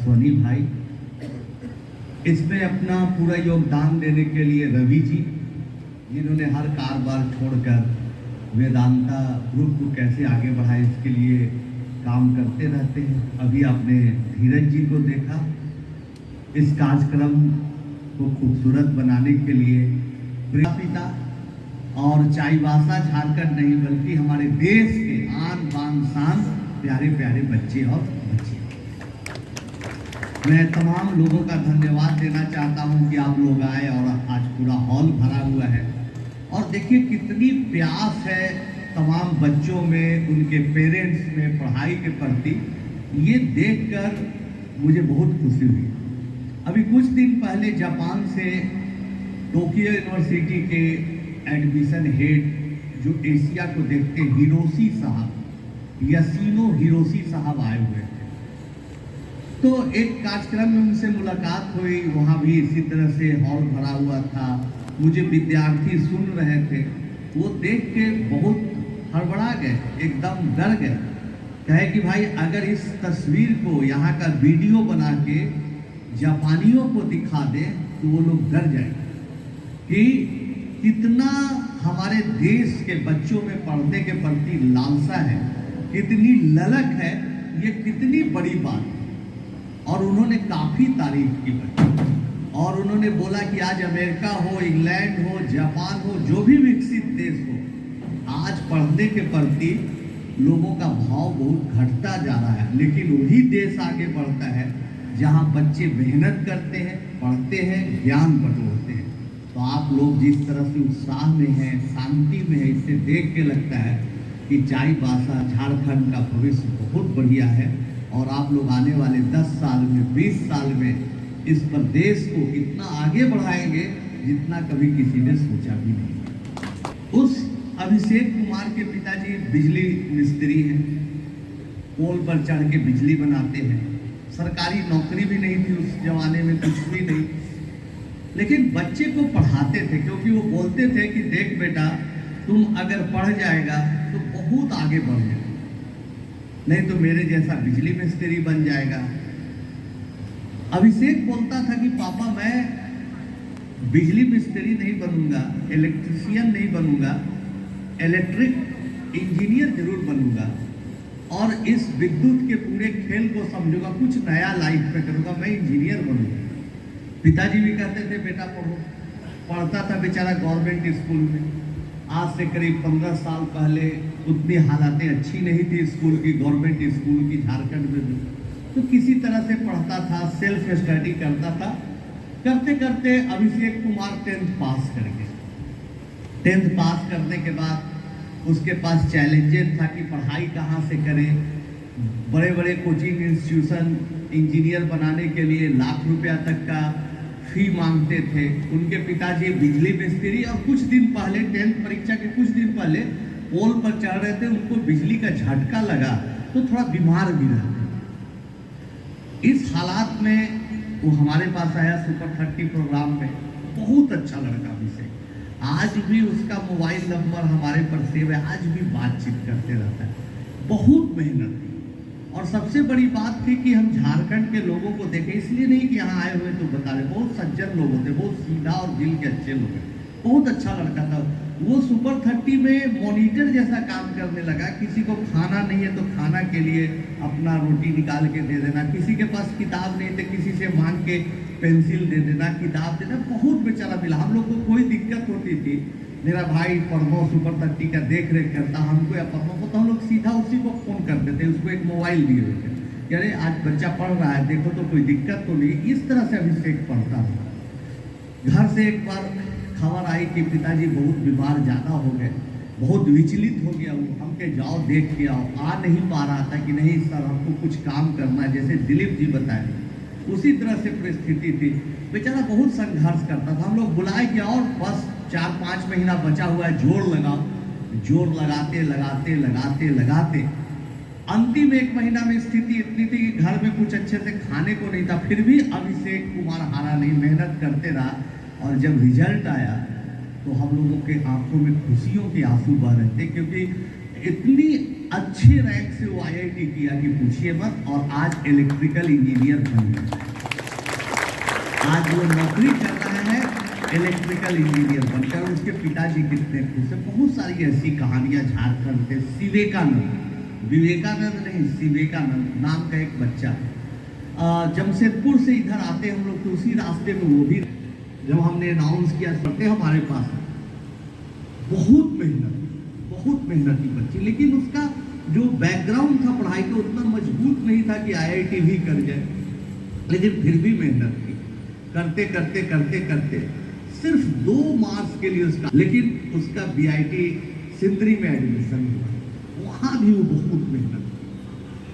स्वनी भाई, इसमें अपना पूरा योगदान देने के लिए रवि जी, जिन्होंने हर कारोबार छोड़कर वेदांता ग्रुप को कैसे आगे बढ़ाए इसके लिए काम करते रहते हैं। अभी आपने धीरज जी को देखा, इस कार्यक्रम को खूबसूरत बनाने के लिए पिता और चाईबासा झारखंड नहीं बल्कि हमारे देश के आन बान शान प्यारे प्यारे बच्चे और बच्चियां, मैं तमाम लोगों का धन्यवाद देना चाहता हूं कि आप लोग आए और आज पूरा हॉल भरा हुआ है। और देखिए कितनी प्यास है तमाम बच्चों में, उनके पेरेंट्स में पढ़ाई के प्रति। ये देखकर मुझे बहुत खुशी हुई। अभी कुछ दिन पहले जापान से टोक्यो यूनिवर्सिटी के एडमिशन हेड जो एशिया को देखते हिरोशी साहब, यासिनो हिरोशी साहब आए हुए थे। तो एक कार्यक्रम में उनसे मुलाकात हुई, वहाँ भी इसी तरह से हॉल भरा हुआ था। मुझे विद्यार्थी सुन रहे थे, वो देख के बहुत हड़बड़ा गए, एकदम डर गए। कहे कि भाई अगर इस तस्वीर को यहाँ का वीडियो बना के जापानियों को दिखा दे तो वो लोग डर जाएंगे कि कितना हमारे देश के बच्चों में पढ़ने के प्रति लालसा है, कितनी ललक है, ये कितनी बड़ी बात है। और उन्होंने काफ़ी तारीफ की बच्चों, और उन्होंने बोला कि आज अमेरिका हो, इंग्लैंड हो, जापान हो, जो भी विकसित देश हो, आज पढ़ने के प्रति लोगों का भाव बहुत घटता जा रहा है। लेकिन वही देश आगे बढ़ता है जहां बच्चे मेहनत करते हैं, पढ़ते हैं, ज्ञान बटोरते हैं। तो आप लोग जिस तरह से उत्साह में हैं, शांति में है, इससे देख के लगता है कि चाईबासा झारखंड का भविष्य बहुत बढ़िया है। और आप लोग आने वाले 10 साल में, 20 साल में इस प्रदेश को इतना आगे बढ़ाएंगे जितना कभी किसी ने सोचा भी नहीं। उस अभिषेक कुमार के पिताजी बिजली मिस्त्री हैं, पोल पर चढ़ के बिजली बनाते हैं। सरकारी नौकरी भी नहीं थी उस जमाने में, कुछ भी नहीं, लेकिन बच्चे को पढ़ाते थे क्योंकि वो बोलते थे कि देख बेटा, तुम अगर पढ़ जाएगा तो बहुत आगे बढ़ जाएगा, नहीं तो मेरे जैसा बिजली मिस्त्री बन जाएगा। अभिषेक बोलता था कि पापा मैं बिजली मिस्त्री नहीं बनूंगा, इलेक्ट्रिशियन नहीं बनूंगा, इलेक्ट्रिक इंजीनियर जरूर बनूंगा और इस विद्युत के पूरे खेल को समझूंगा, कुछ नया लाइफ में करूंगा, मैं इंजीनियर बनूंगा। पिताजी भी कहते थे बेटा पढ़ो। पढ़ता था बेचारा गवर्नमेंट स्कूल में। आज से करीब 15 साल पहले उतनी हालातें अच्छी नहीं थी स्कूल की, गवर्नमेंट स्कूल की झारखंड में भी। तो किसी तरह से पढ़ता था, सेल्फ स्टडी करता था। करते करते अभिषेक कुमार 10th पास कर गए। 10th पास करने के बाद उसके पास चैलेंजेस था कि पढ़ाई कहाँ से करें। बड़े बड़े कोचिंग इंस्टीट्यूशन इंजीनियर बनाने के लिए लाख रुपया तक का फी मांगते थे। उनके पिताजी बिजली मिस्त्री, और कुछ दिन पहले 10th परीक्षा के कुछ दिन पहले पोल पर चढ़ रहे थे, उनको बिजली का झटका लगा तो थोड़ा बीमार भी रहे। इस हालात में वो हमारे पास आया सुपर 30 प्रोग्राम में। बहुत अच्छा लड़का अभिषेक, आज भी उसका मोबाइल नंबर हमारे पर सेव है, आज भी बातचीत करते रहता है। बहुत मेहनत की, और सबसे बड़ी बात थी कि हम झारखंड के लोगों को देखें, इसलिए नहीं कि यहाँ आए हुए तो बता रहे, बहुत सज्जन लोग होते, बहुत सीधा और दिल के अच्छे लोग हैं। बहुत अच्छा लड़का था वो। सुपर 30 में मॉनिटर जैसा काम करने लगा। किसी को खाना नहीं है तो खाना के लिए अपना रोटी निकाल के दे देना, किसी के पास किताब नहीं तो किसी से मांग के पेंसिल दे देना, किताब देना। बहुत बेचारा मिला। हम लोग को कोई दिक्कत होती थी, मेरा भाई पढ़ो सुपर 30 का देख रेख करता, हमको या पढ़ो को, तो हम लोग सीधा उसी को फोन करते थे। उसको एक मोबाइल दिए हुए थे कि अरे आज बच्चा पढ़ रहा है, देखो तो कोई दिक्कत तो नहीं। इस तरह से अभिषेक पढ़ता था। घर से एक बार खबर आई कि पिताजी बहुत बीमार ज़्यादा हो गए, बहुत विचलित हो गया वो। हम के जाओ देख के आओ। आ नहीं पा रहा था कि नहीं सर हमको कुछ काम करना है, जैसे दिलीप जी बताए उसी तरह से परिस्थिति थी। बेचारा बहुत संघर्ष करता था। हम लोग बुलाए कि और बस 4-5 महीना बचा हुआ है, जोर लगाओ। जोर लगाते लगाते लगाते लगाते अंतिम 1 महीना में स्थिति इतनी थी कि घर में कुछ अच्छे से खाने को नहीं था। फिर भी अभिषेक कुमार हारा नहीं, मेहनत करते रहा। और जब रिजल्ट आया तो हम लोगों के आंखों में खुशियों के आंसू बह रहे थे, क्योंकि इतनी अच्छे रैंक से वो आईआईटी किया कि पूछिए मत, और आज इलेक्ट्रिकल इंजीनियर बन गया। आज वो नौकरी कर रहा है इलेक्ट्रिकल इंजीनियर बनकर। उसके पिताजी कितने खुश हैं। बहुत सारी ऐसी कहानियां झारखंड से। विवेकानंद नहीं, सिवेकानंद नाम का एक बच्चा जमशेदपुर से इधर आते हम लोग, तो उसी रास्ते में वो भी, जब हमने अनाउंस किया पढ़ते हमारे पास, बहुत मेहनती बच्ची, लेकिन उसका जो बैकग्राउंड था पढ़ाई का उतना मजबूत नहीं था कि आईआईटी भी कर जाए, लेकिन फिर भी मेहनत की। करते सिर्फ 2 मार्क्स के लिए उसका, लेकिन उसका बीआईटी सिंदरी में एडमिशन हुआ। वहाँ भी वो बहुत मेहनत की,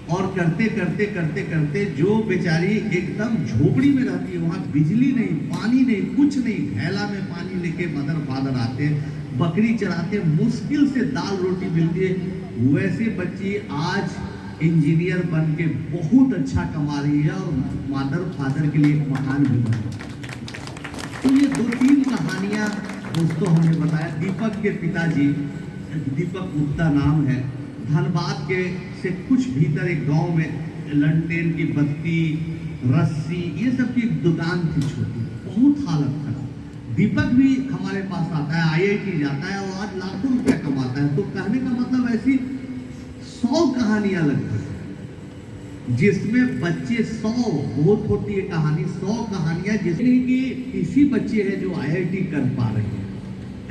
और करते जो बेचारी एकदम झोपड़ी में रहती है, वहाँ बिजली नहीं, पानी नहीं, कुछ नहीं, थैला में पानी लेके मदर फादर आते, बकरी चराते, मुश्किल से दाल रोटी मिलती है। वैसे बच्ची आज इंजीनियर बन के बहुत अच्छा कमा रही है, और मदर फादर के लिए एक मकान भी बना। तो ये 2-3 कहानियां दोस्तों हमने बताया। दीपक के पिताजी, दीपक गुप्ता नाम है, धनबाद के से कुछ भीतर एक गांव में लंटेन की बत्ती, रस्सी, ये सब की एक दुकान थी छोटी, बहुत हालत खराब। दीपक भी हमारे पास आता है, आईआईटी जाता है, और आज लाखों रुपया कमाता है। तो कहने का मतलब ऐसी 100 कहानियां लगभग, जिसमें बच्चे 100, बहुत होती है कहानी, 100 कहानियां, जिसमें कि इसी बच्चे हैं जो आईआईटी कर पा रहे हैं।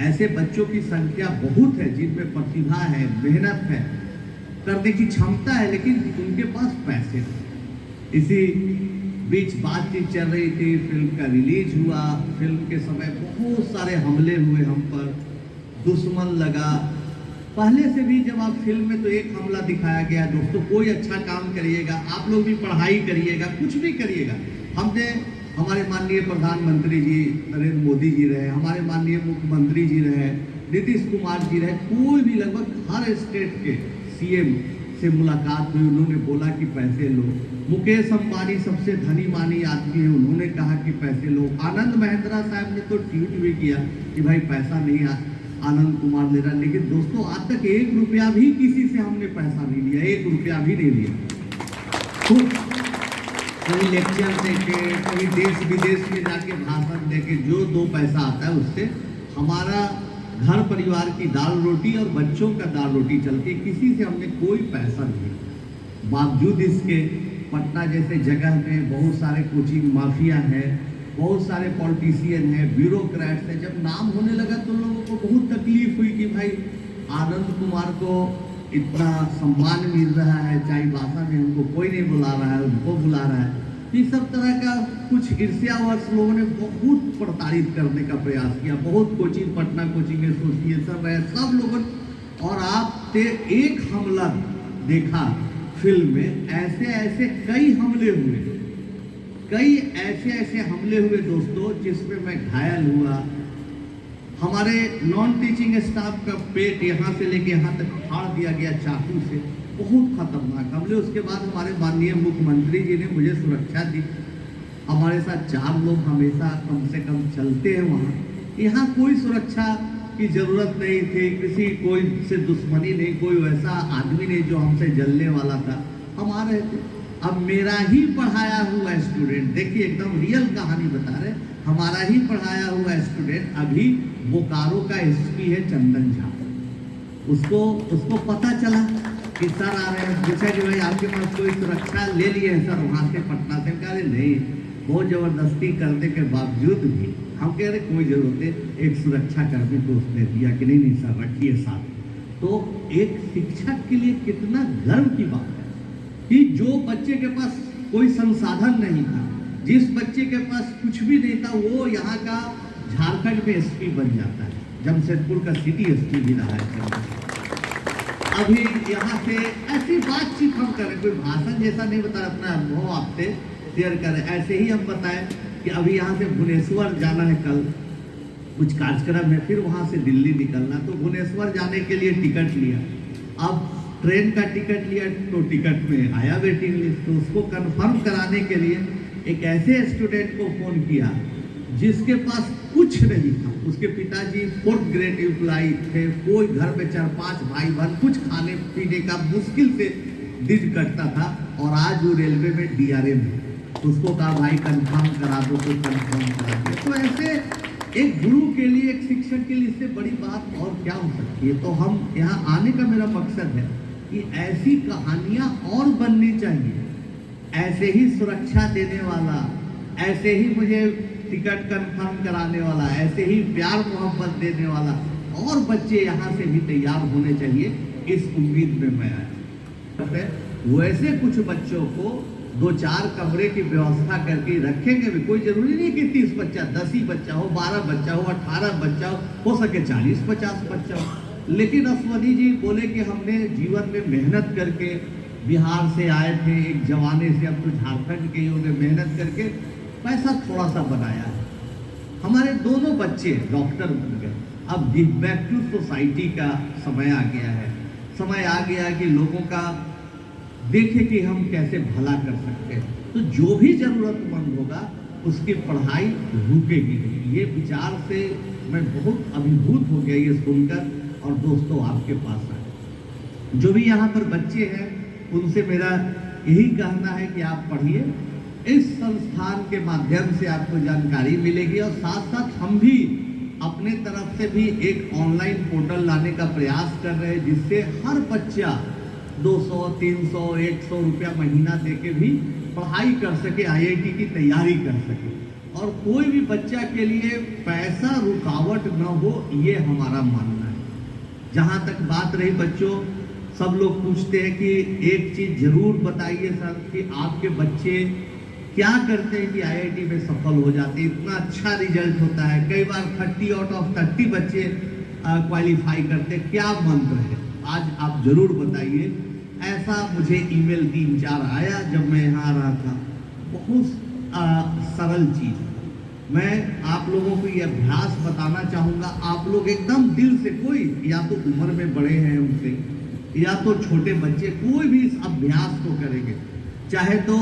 ऐसे बच्चों की संख्या बहुत है, जिनमें प्रतिभा है, मेहनत है, करने की क्षमता है, लेकिन उनके पास पैसे नहीं। इसी बीच बातचीत चल रही थी, फिल्म का रिलीज हुआ। फिल्म के समय बहुत सारे हमले हुए हम पर, दुश्मन लगा। पहले से भी जब आप फिल्म में तो एक हमला दिखाया गया। दोस्तों, कोई अच्छा काम करिएगा, आप लोग भी पढ़ाई करिएगा, कुछ भी करिएगा। हमने, हमारे माननीय प्रधानमंत्री जी नरेंद्र मोदी जी रहे, हमारे माननीय मुख्यमंत्री जी रहे, नीतीश कुमार जी रहे, कोई भी लगभग हर स्टेट के सीएम से मुलाकात हुई, उन्होंने बोला कि पैसे लो। मुकेश अंबानी सबसे धनी मानी आदमी है, उन्होंने कहा कि पैसे लो। आनंद महिंद्रा साहब ने तो ट्वीट भी किया कि भाई पैसा नहीं आनंद कुमार ले रहा। लेकिन दोस्तों, आज तक 1 रुपया भी किसी से हमने पैसा नहीं लिया, 1 रुपया भी नहीं लिया। तो कोई लेक्चर देके, कोई देश विदेश में जाके भाषण देके जो 2 पैसा आता है, उससे हमारा घर परिवार की दाल रोटी और बच्चों का दाल रोटी चलती है। किसी से हमने कोई पैसा नहीं। बावजूद इसके पटना जैसे जगह में बहुत सारे कोचिंग माफिया है, बहुत सारे पॉलिटिशियन हैं, ब्यूरोक्रेट्स हैं। जब नाम होने लगा तो लोगों को बहुत तकलीफ हुई कि भाई आनंद कुमार को इतना सम्मान मिल रहा है, चाहे भाषा में हमको कोई नहीं बुला रहा है, उनको बुला रहा है। इस सब तरह का कुछ ईर्ष्यावश लोगों ने बहुत प्रताड़ित करने का प्रयास किया। बहुत कोचिंग, पटना कोचिंग एसोसिएशन रहे, सब लोगों, और आपने एक हमला देखा फिल्म में। ऐसे कई हमले हुए, कई ऐसे हमले हुए दोस्तों, जिसमें मैं घायल हुआ। हमारे नॉन टीचिंग स्टाफ का पेट यहाँ से लेके यहाँ तक फाड़ दिया गया चाकू से, बहुत खतरनाक हमले। उसके बाद हमारे माननीय मुख्यमंत्री जी ने मुझे सुरक्षा दी। हमारे साथ 4 लोग हमेशा कम से कम चलते हैं वहाँ। यहाँ कोई सुरक्षा की जरूरत नहीं थी, किसी कोई से दुश्मनी नहीं, कोई वैसा आदमी नहीं जो हमसे जलने वाला था। हम आ रहे थे। अब मेरा ही पढ़ाया हुआ स्टूडेंट, देखिए एकदम रियल कहानी बता रहे, हमारा ही पढ़ाया हुआ स्टूडेंट अभी बोकारो का एसपी है, चंदन झा। उसको पता चला कि सर आ रहे हैं, पूछा कि भाई आपके पास कोई सुरक्षा ले लिए हैं सर वहाँ से, पटना से? कहा नहीं, बहुत ज़बरदस्ती करने के बावजूद भी हम कह रहे कोई ज़रूरत नहीं, एक सुरक्षा कर्मी को उसने दिया कि नहीं सर रखिए साथ। तो एक शिक्षक के लिए कितना गर्व की बात है कि जो बच्चे के पास कोई संसाधन नहीं था, जिस बच्चे के पास कुछ भी नहीं था, वो यहाँ का झारखंड में एसपी बन जाता है। जमशेदपुर का सिटी एसपी भी रहा है। अभी यहाँ से ऐसी बातचीत हम करें, कोई भाषण जैसा नहीं बता, अपना अनुभव आपसे शेयर करें। ऐसे ही हम बताएं कि अभी यहाँ से भुवनेश्वर जाना है, कल कुछ कार्यक्रम है, फिर वहाँ से दिल्ली निकलना। तो भुवनेश्वर जाने के लिए टिकट लिया। अब ट्रेन का टिकट लिया तो टिकट में आया वेटिंग लिस्ट। तो उसको कंफर्म कराने के लिए एक ऐसे स्टूडेंट को फ़ोन किया जिसके पास कुछ कुछ नहीं था। उसके पिताजी 4th ग्रेड एम्प्लॉय थे, कोई घर में 4-5 भाई बहन, कुछ खाने पीने का मुश्किल से दिन कटता था, और आज वो रेलवे में DRM है। उसको कहा भाई कंफर्म करा दो, तो कंफर्म करा दो। तो ऐसे एक गुरु के लिए, एक शिक्षक के लिए इससे बड़ी बात और क्या हो सकती है। तो हम यहाँ आने का मेरा मकसद है कि ऐसी कहानियाँ और बननी चाहिए, ऐसे ही सुरक्षा देने वाला, ऐसे ही मुझे टिकट कंफर्म कराने वाला, ऐसे ही प्यार मोहब्बत देने वाला और बच्चे यहाँ से भी तैयार होने चाहिए, इस उम्मीद में मैं आया। वैसे कुछ बच्चों को 2-4 कमरे की व्यवस्था करके रखेंगे भी। कोई जरूरी नहीं कि 30 बच्चा, 10 ही बच्चा हो, 12 बच्चा हो, 18 बच्चा हो सके 40-50 बच्चा हो। लेकिन अश्वनी जी बोले कि हमने जीवन में मेहनत करके, बिहार से आए थे एक जमाने से, अब तो झारखंड के ही होंगे, मेहनत करके पैसा थोड़ा सा बनाया है। हमारे दोनों बच्चे डॉक्टर बन गए। अब गिव बैक टू सोसाइटी का समय आ गया है। समय आ गया कि लोगों का देखें कि हम कैसे भला कर सकते हैं। तो जो भी जरूरतमंद होगा उसकी पढ़ाई रुकेगी नहीं। ये विचार से मैं बहुत अभिभूत हो गया ये सुनकर। और दोस्तों, आपके पास आए जो भी यहाँ पर बच्चे हैं, उनसे मेरा यही कहना है कि आप पढ़िए। इस संस्थान के माध्यम से आपको जानकारी मिलेगी, और साथ साथ हम भी अपने तरफ से भी एक ऑनलाइन पोर्टल लाने का प्रयास कर रहे हैं, जिससे हर बच्चा 200, 300, 100 रुपया महीना देके भी पढ़ाई कर सके, IIT की तैयारी कर सके, और कोई भी बच्चा के लिए पैसा रुकावट न हो, ये हमारा मानना है। जहाँ तक बात रही बच्चों, सब लोग पूछते हैं कि एक चीज जरूर बताइए सर कि आपके बच्चे क्या करते हैं कि IIT में सफल हो जाते हैं, इतना अच्छा रिजल्ट होता है, कई बार 30 आउट ऑफ 30 बच्चे क्वालिफाई करते हैं, क्या मंत्र है? आज आप जरूर बताइए। ऐसा मुझे ईमेल 3-4 आया जब मैं यहाँ आ रहा था। बहुत सरल चीज, मैं आप लोगों को ये अभ्यास बताना चाहूँगा। आप लोग एकदम दिल से, कोई या तो उम्र में बड़े हैं हमसे, या तो छोटे बच्चे, कोई भी इस अभ्यास को करेंगे। चाहे तो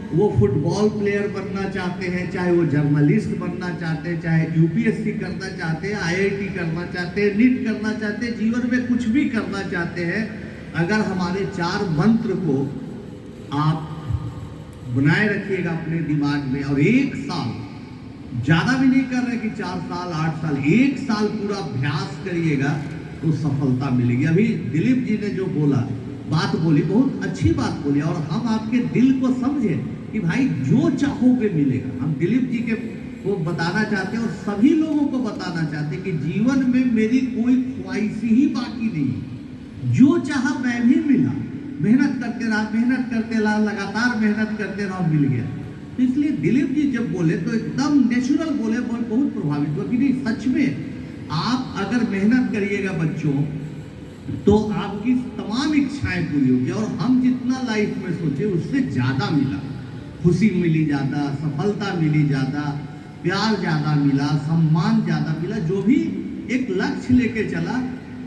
वो फुटबॉल प्लेयर बनना चाहते हैं, चाहे वो जर्नलिस्ट बनना चाहते हैं, चाहे UPSC करना चाहते हैं, IIT करना चाहते हैं, नीट करना चाहते हैं, जीवन में कुछ भी करना चाहते हैं, अगर हमारे 4 मंत्र को आप बनाए रखिएगा अपने दिमाग में, और 1 साल, ज्यादा भी नहीं कर रहे कि 4 साल 8 साल, 1 साल पूरा अभ्यास करिएगा तो सफलता मिलेगी। अभी दिलीप जी ने जो बात बोली, बहुत अच्छी बात बोली, और हम आपके दिल को समझे कि भाई जो चाहोगे मिलेगा। हम दिलीप जी के को बताना चाहते हैं और सभी लोगों को बताना चाहते हैं कि जीवन में मेरी कोई ख्वाहिश ही बाकी नहीं, जो चाहा मैं भी मिला। मेहनत करते रहा, लगातार मेहनत करते रहा, मिल गया। तो इसलिए दिलीप जी जब बोले तो एकदम नेचुरल बोले, बहुत प्रभावित हुआ कि नहीं, सच में आप अगर मेहनत करिएगा बच्चों, तो आपकी तमाम इच्छाएं पूरी होगी। और हम जितना लाइफ में सोचे उससे ज्यादा मिला, खुशी मिली ज्यादा, सफलता मिली ज्यादा, प्यार ज्यादा मिला, सम्मान ज्यादा मिला। जो भी एक लक्ष्य लेके चला,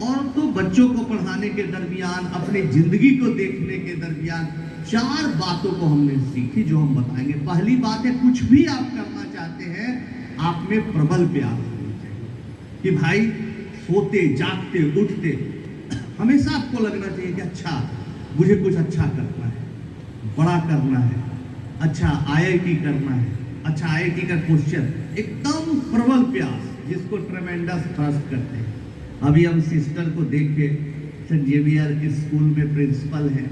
और तो बच्चों को पढ़ाने के दरमियान, अपनी जिंदगी को देखने के दरमियान 4 बातों को हमने सीखी, जो हम बताएंगे। पहली बात है, कुछ भी आप करना चाहते हैं, आप में प्रबल प्यार होना चाहिए कि भाई सोते जागते उठते हमेशा आपको लगना चाहिए कि अच्छा, मुझे कुछ अच्छा करना है, बड़ा करना है, अच्छा IIT करना है, अच्छा IIT का क्वेश्चन, एकदम प्रबल प्यास, जिसको ट्रेमेंडस ट्रस्ट करते हैं। अभी हम सिस्टर को देख के, सेंट जेवियर स्कूल में प्रिंसिपल है,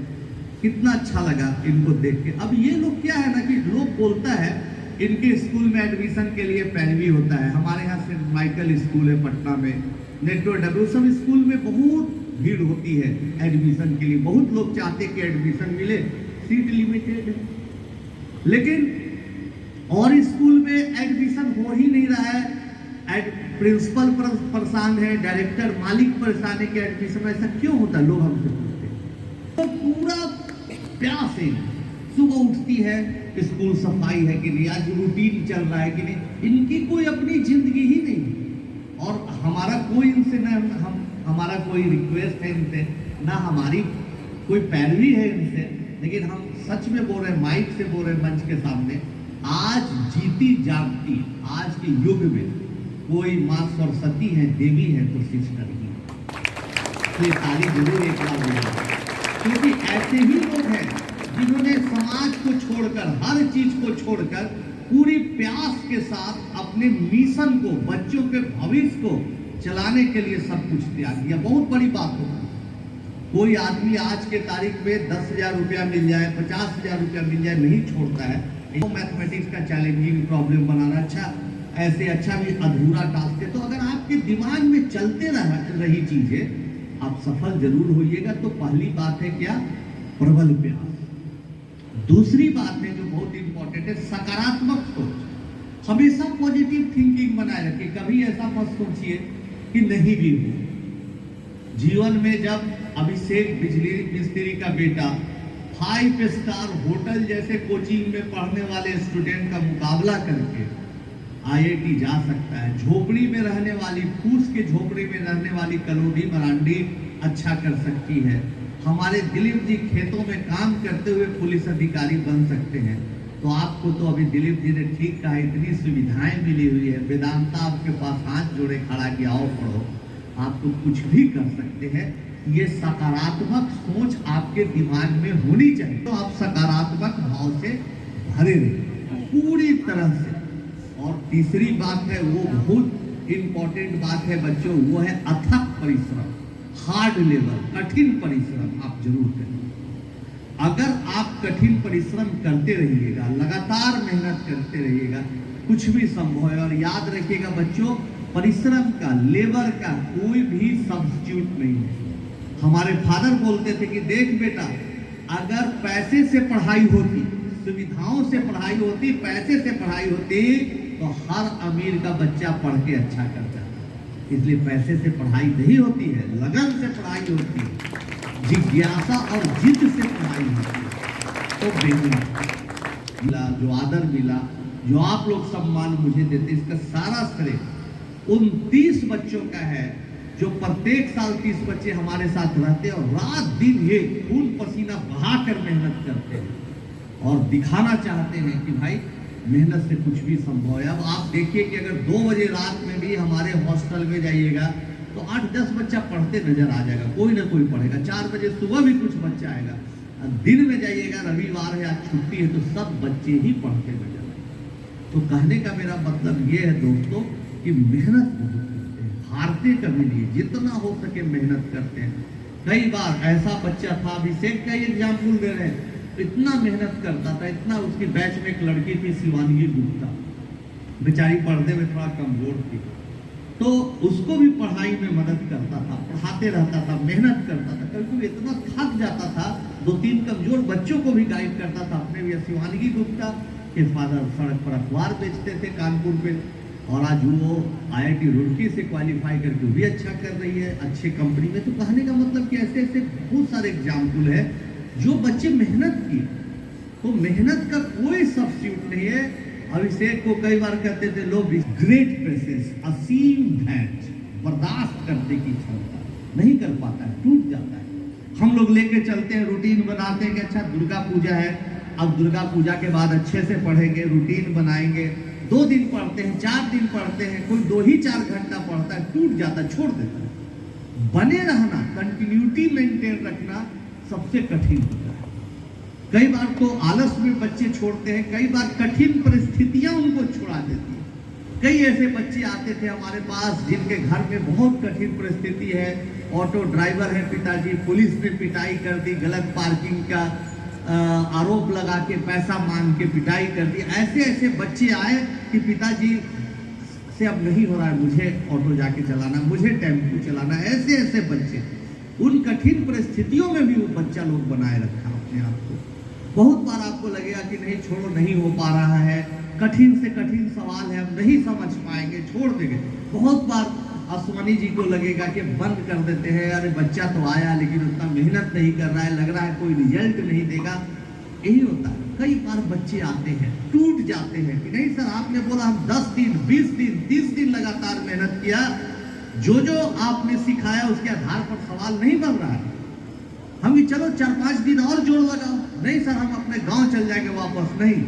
कितना अच्छा लगा इनको देख के। अब ये लोग क्या है ना कि लोग बोलता है इनके स्कूल में एडमिशन के लिए पैरवी होता है। हमारे यहाँ सेंट माइकल स्कूल है पटना में, नेटवर्क W, सब स्कूल में बहुत भीड़ होती है एडमिशन के लिए। बहुत लोग चाहते हैं कि एडमिशन मिले, सीट लिमिटेड है, लेकिन और स्कूल में एडमिशन हो ही नहीं रहा है। प्रिंसिपल परेशान है, डायरेक्टर मालिक परेशान है कि एडमिशन ऐसा क्यों होता है, लोग हमसे पूछते हैं। तो पूरा प्यास है, सुबह उठती है, स्कूल सफाई है कि नहीं, आज रूटीन चल रहा है कि नहीं, इनकी कोई अपनी जिंदगी ही नहीं। और हमारा कोई इनसे न हमारा कोई रिक्वेस्ट है इनसे, ना हमारी कोई पैरवी है इनसे, लेकिन हम सच में बोल रहे हैं, माइक से बोल रहे हैं मंच के सामने, आज जीती जागती आज के युग में कोई माँ सरस्वती है, देवी है तो सिस्टर ही, ये ताली जरूर एक बार बोलो, क्योंकि ऐसे ही लोग हैं जिन्होंने समाज को छोड़कर, हर चीज को छोड़कर पूरी प्यास के साथ अपने मिशन को, बच्चों के भविष्य को चलाने के लिए सब कुछ त्याग दिया। बहुत बड़ी बात होती है। कोई आदमी आज के तारीख में 10,000 रुपया मिल जाए, 50,000 रुपया मिल जाए, नहीं छोड़ता है। तो मैथमेटिक्स का चैलेंजिंग प्रॉब्लम बनाना अच्छा, ऐसे अच्छा भी अधूरा टास्क है। तो अगर आपके दिमाग में चलते रही चीजें, आप सफल जरूर होइएगा। तो पहली बात है क्या? प्रबल प्यास। दूसरी बात है जो बहुत इंपॉर्टेंट है, सकारात्मक सोच। हमेशा पॉजिटिव थिंकिंग बनाए रखिए। कभी ऐसा मत सोचिए कि नहीं भी हो। जीवन में जब अभिषेक बिजली मिस्त्री का बेटा 5 स्टार होटल जैसे कोचिंग में पढ़ने वाले स्टूडेंट का मुकाबला करके IIT जा सकता है, झोपड़ी में रहने वाली, फूस के झोपड़ी में रहने वाली कलोनी मरांडी अच्छा कर सकती है, हमारे दिलीप जी खेतों में काम करते हुए पुलिस अधिकारी बन सकते हैं, तो आपको तो अभी दिलीप जी ने ठीक कहा, इतनी सुविधाएं मिली हुई है, वेदांता आपके पास हाथ जोड़े खड़ा किया, आओ पढ़ो, आप तो कुछ भी कर सकते हैं। ये सकारात्मक सोच आपके दिमाग में होनी चाहिए। तो आप सकारात्मक भाव से भरे रहिए पूरी तरह से। और तीसरी बात है, वो बहुत इंपॉर्टेंट बात है बच्चों, वो है अथक परिश्रम, हार्ड लेबर, कठिन परिश्रम आप जरूर करिए। अगर आप कठिन परिश्रम करते रहिएगा, लगातार मेहनत करते रहिएगा, कुछ भी संभव है। और याद रखिएगा बच्चों, परिश्रम का, लेबर का कोई भी सब्स्टिट्यूट नहीं है। हमारे फादर बोलते थे कि देख बेटा, अगर पैसे से पढ़ाई होती, सुविधाओं से पढ़ाई होती, पैसे से पढ़ाई होती, तो हर अमीर का बच्चा पढ़ के अच्छा कर जाता। इसलिए पैसे से पढ़ाई नहीं होती है, लगन से पढ़ाई होती है, जिज्ञासा और जिद से पढ़ाई होती है। तो बेहतर मिला, जो आदर मिला, जो आप लोग सम्मान मुझे देते, इसका सारा श्रेय उन 30 बच्चों का है जो प्रत्येक साल 30 बच्चे हमारे साथ रहते हैं और रात दिन ये खून पसीना बहाकर मेहनत करते हैं और दिखाना चाहते हैं कि भाई मेहनत से कुछ भी संभव है। अब आप देखिए कि अगर 2 बजे रात में भी हमारे हॉस्टल में जाइएगा तो 8-10 बच्चा पढ़ते नजर आ जाएगा, कोई ना कोई पढ़ेगा। 4 बजे सुबह भी कुछ बच्चा आएगा। दिन में जाइएगा, रविवार है, आज छुट्टी है, तो सब बच्चे ही पढ़ते नजर आएंगे। तो कहने का मेरा मतलब ये है दोस्तों कि मेहनत बहुत करते हैं, हारते कभी नहीं, जितना हो सके मेहनत करते हैं। कई बार ऐसा बच्चा था, अभिषेक का एग्जाम्पल दे रहे हैं, इतना मेहनत करता था, इतना। उसकी बैच में एक लड़की थी शिवानगी गुप्ता, बेचारी पढ़ने में थोड़ा कमजोर थी, तो उसको भी पढ़ाई में मदद करता था, पढ़ाते रहता था, मेहनत करता था। कभी कभी इतना थक जाता था, 2-3 कमजोर बच्चों को भी गाइड करता था। अपने भी शिवानगी गुप्ता के फादर सड़क पर अखबार बेचते थे कानपुर में, और आज वो IIT रुड़की से क्वालिफाई करके भी अच्छा कर रही है, अच्छे कंपनी में। तो कहने का मतलब कि ऐसे ऐसे बहुत सारे एग्जाम्पल है जो बच्चे मेहनत की। तो मेहनत का कोई सब्स्टिट्यूट नहीं है। अभिषेक को कई बार कहते थे लोग, ग्रेट पेशेंस, असीम धैर्य, बर्दाश्त करने की क्षमता, नहीं कर पाता है, टूट जाता है। हम लोग लेके चलते हैं, रूटीन बनाते हैं कि अच्छा दुर्गा पूजा है, अब दुर्गा पूजा के बाद अच्छे से पढ़ेंगे, रूटीन बनाएंगे। 2 दिन पढ़ते हैं, 4 दिन पढ़ते हैं, कोई 2 ही 4 घंटा पढ़ता है, टूट जाता है, छोड़ देता है। बने रहना, कंटिन्यूटी मेंटेन रखना सबसे कठिन होता है। कई बार तो आलस में बच्चे छोड़ते हैं, कई बार कठिन परिस्थितियां उनको छुड़ा देती हैं। कई ऐसे बच्चे आते थे हमारे पास जिनके घर में बहुत कठिन परिस्थिति है, ऑटो ड्राइवर है पिताजी, पुलिस ने पिटाई कर दी, गलत पार्किंग का आरोप लगा के पैसा मांग के पिटाई कर दी। ऐसे ऐसे बच्चे आए कि पिताजी से अब नहीं हो रहा है, मुझे ऑटो जाके चलाना, मुझे टेम्पो चलाना। ऐसे ऐसे बच्चे, उन कठिन परिस्थितियों में भी वो बच्चा लोग बनाए रखा अपने आप को। बहुत बार आपको लगेगा कि नहीं छोड़ो, नहीं हो पा रहा है, कठिन से कठिन सवाल है, हम नहीं समझ पाएंगे, छोड़ देंगे। बहुत बार आसमानी जी को लगेगा कि बंद कर देते हैं, अरे बच्चा तो आया लेकिन उतना मेहनत नहीं कर रहा है, लग रहा है कोई रिजल्ट नहीं देगा। यही होता है। कई बार बच्चे आते हैं, टूट जाते हैं कि नहीं सर आपने बोला हम 10 दिन, 20 दिन, 30 दिन लगातार मेहनत किया, जो जो आपने सिखाया उसके आधार पर सवाल नहीं बन रहा है। हम भी चलो 4-5 दिन और जोड़ लगाओ, नहीं सर हम अपने गांव चल जाएंगे वापस, नहीं।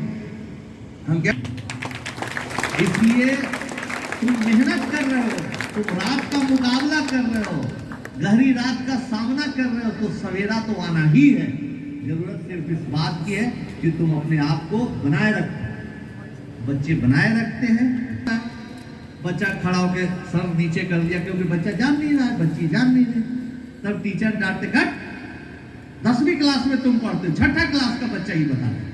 हम क्या, इसलिए तुम मेहनत कर रहे हो, तुम रात का मुकाबला कर रहे हो, गहरी रात का सामना कर रहे हो, तो सवेरा तो आना ही है। जरूरत सिर्फ इस बात की है कि तुम अपने आप को बनाए रखो। बच्चे बनाए रखते हैं, बच्चा खड़ा होकर सर नीचे कर दिया क्योंकि बच्चा जान नहीं रहा है, बच्ची जान नहीं रही, तब टीचर डांटते, कट 10वीं क्लास में तुम पढ़ते हो, 6ठा क्लास का बच्चा ही बता रहे,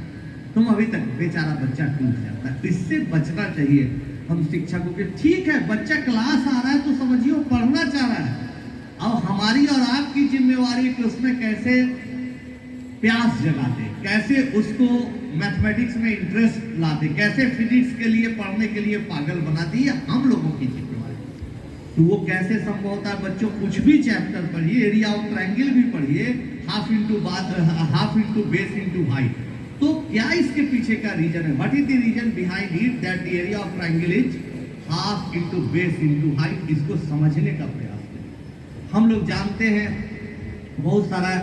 तुम अभी तक, बेचारा बच्चा टूट जाता है। इससे बचना चाहिए हम शिक्षकों के। ठीक है, बच्चा क्लास आ रहा है तो समझिए वो पढ़ना चाह रहा है, अब हमारी और आपकी जिम्मेवारी कि उसमें कैसे प्यास जगाते, कैसे उसको मैथमेटिक्स में इंटरेस्ट लाते, कैसे फिजिक्स के लिए पढ़ने के लिए पागल बनाती है, हम लोगों की जिम्मेवारी। तो वो कैसे संभव होता है? बच्चों कुछ भी चैप्टर पढ़िए, एरिया ऑफ ट्रायंगल भी पढ़िए, half into base into height, तो क्या इसके पीछे का रीजन है? What is the reason behind it that the area of triangle is half into base into height? इसको समझने का प्रयास करें। हम लोग जानते हैं बहुत सारा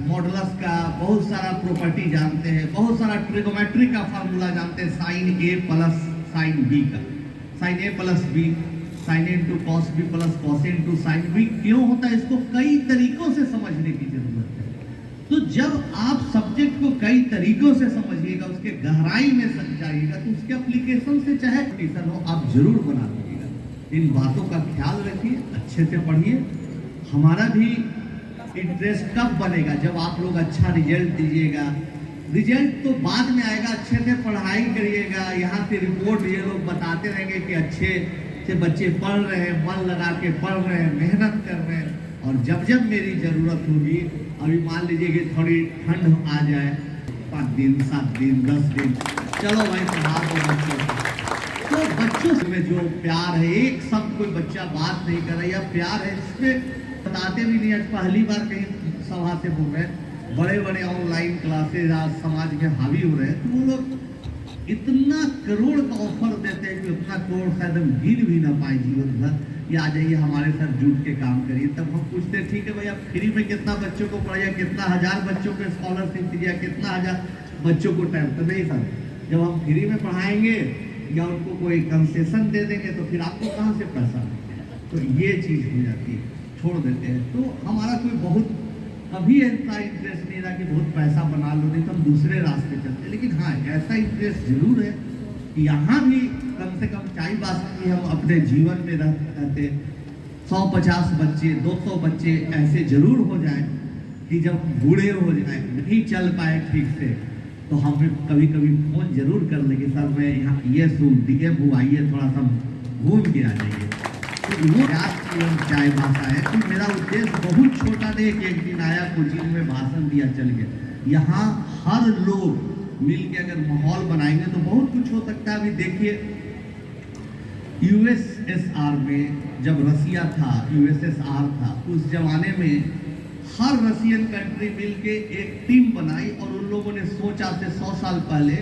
मॉडुलस का, बहुत सारा प्रॉपर्टी जानते हैं, बहुत सारा ट्रिगोमेट्री का फार्मूला जानते हैं, sine A plus sine B का, sine A plus B, sine A into cos B plus cos A into sine B. क्यों होता है? इसको कई तरीकों से समझने की जरूरत है। तो जब आप सब्जेक्ट को कई तरीकों से समझिएगा, उसके गहराई में समझाइएगा, तो उसके एप्लीकेशन से चाहे ट्यूशन हो आप जरूर बना लीजिएगा। इन बातों का ख्याल रखिए, अच्छे से पढ़िए। हमारा भी इंटरेस्ट कब बनेगा? जब आप लोग अच्छा रिजल्ट दीजिएगा। रिजल्ट तो बाद में आएगा, अच्छे से पढ़ाई करिएगा। यहाँ से रिपोर्ट ये लोग बताते रहेंगे कि अच्छे से बच्चे पढ़ रहे हैं, मन लगा के पढ़ रहे हैं, मेहनत कर रहे हैं। और जब जब मेरी ज़रूरत होगी, अभी मान लीजिए कि थोड़ी ठंड आ जाए, 5 दिन 7 दिन 10 दिन, चलो भाई पढ़ा दो बच्चों को। तो बच्चों में जो प्यार है, एक शब्द कोई बच्चा बात नहीं कर रहा, या प्यार है इसमें बताते भी नहीं। आज पहली बार कहीं सभा से बोल रहे हैं, बड़े बड़े ऑनलाइन क्लासेज आज समाज में हावी हो रहे हैं, तो वो लोग इतना करोड़ का ऑफर देते हैं कि उतना करोड़ शायद हम गिन भी ना पाए जीवन भर। ये आ जाइए हमारे साथ जुट के काम करिए। तब हम पूछते हैं, ठीक है भैया, फ्री में कितना बच्चों को पढ़ाया, कितना हजार बच्चों को स्कॉलरशिप दिया, कितना हजार बच्चों को टाइम? तो नहीं सर, जब हम फ्री में पढ़ाएंगे या उनको कोई कंसेशन दे देंगे तो फिर आपको कहाँ से पैसा मिलेगा? तो ये चीज़ हो जाती है, छोड़ देते हैं। तो हमारा कोई बहुत कभी ऐसा इंटरेस्ट नहीं रहा कि बहुत पैसा बना लो, नहीं तो हम दूसरे रास्ते चलते। लेकिन हाँ, ऐसा इंटरेस्ट जरूर है कि यहाँ भी कम से कम चाय बासमती हम अपने जीवन में रहते 150 बच्चे 200 बच्चे ऐसे जरूर हो जाए कि जब बूढ़े हो जाए, नहीं चल पाए ठीक से, तो हम कभी कभी फोन जरूर कर लेंगे, सर मैं यहाँ ये सुन डीएम हूँ, आइए थोड़ा सा घूम के आ जाइए। तो वो चाय भाषा है। तो मेरा उद्देश्य बहुत छोटा नहीं कि एक दिन आया कोचिंग में भाषण दिया चल गया। यहाँ हर लोग मिल के अगर माहौल बनाएंगे तो बहुत कुछ हो सकता है। अभी देखिए यूएसएसआर में जब रसिया था, यूएसएसआर था, उस जमाने में हर रशियन कंट्री मिल के एक टीम बनाई और उन लोगों ने सोचा से 100 साल पहले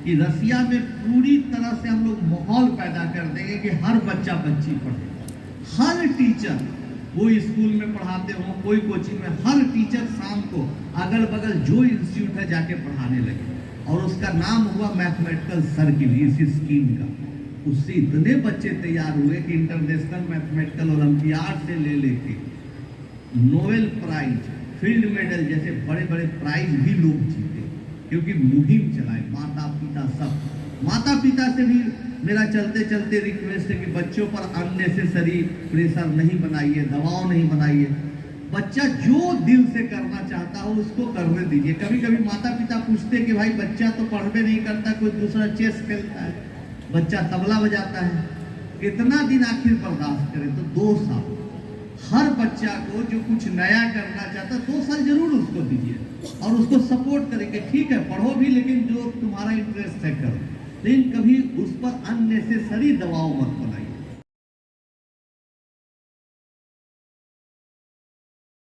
कि रसिया में पूरी तरह से हम लोग माहौल पैदा कर देंगे कि हर बच्चा बच्ची पढ़े, हर टीचर, कोई स्कूल में पढ़ाते हो, कोई कोचिंग में, हर टीचर शाम को अगल बगल जो इंस्टीट्यूट है जाके पढ़ाने लगे। और उसका नाम हुआ मैथमेटिकल सर्किल, इस स्कीम का। उससे इतने बच्चे तैयार हुए कि इंटरनेशनल मैथमेटिकल ओलंपियाड से ले लेके नोबेल प्राइज, फील्ड मेडल जैसे बड़े बड़े प्राइज भी लोग जीते, क्योंकि मुहिम चलाए माता पिता सब। माता पिता से भी मेरा चलते चलते रिक्वेस्ट है कि बच्चों पर अननेसेसरी प्रेशर नहीं बनाइए, दबाव नहीं बनाइए। बच्चा जो दिल से करना चाहता हो उसको करने दीजिए। कभी कभी माता पिता पूछते हैं कि भाई बच्चा तो पढ़वे नहीं करता, कोई दूसरा चेस खेलता है, बच्चा तबला बजाता है, कितना दिन आखिर बर्दाश्त करे? तो 2 साल हर बच्चा को जो कुछ नया करना चाहता है 2 साल जरूर उसको दीजिए और उसको सपोर्ट करेंगे। ठीक है पढ़ो भी, लेकिन जो तुम्हारा इंटरेस्ट है करो, लेकिन कभी उस पर अननेसेसरी दबाव मत बनाओ।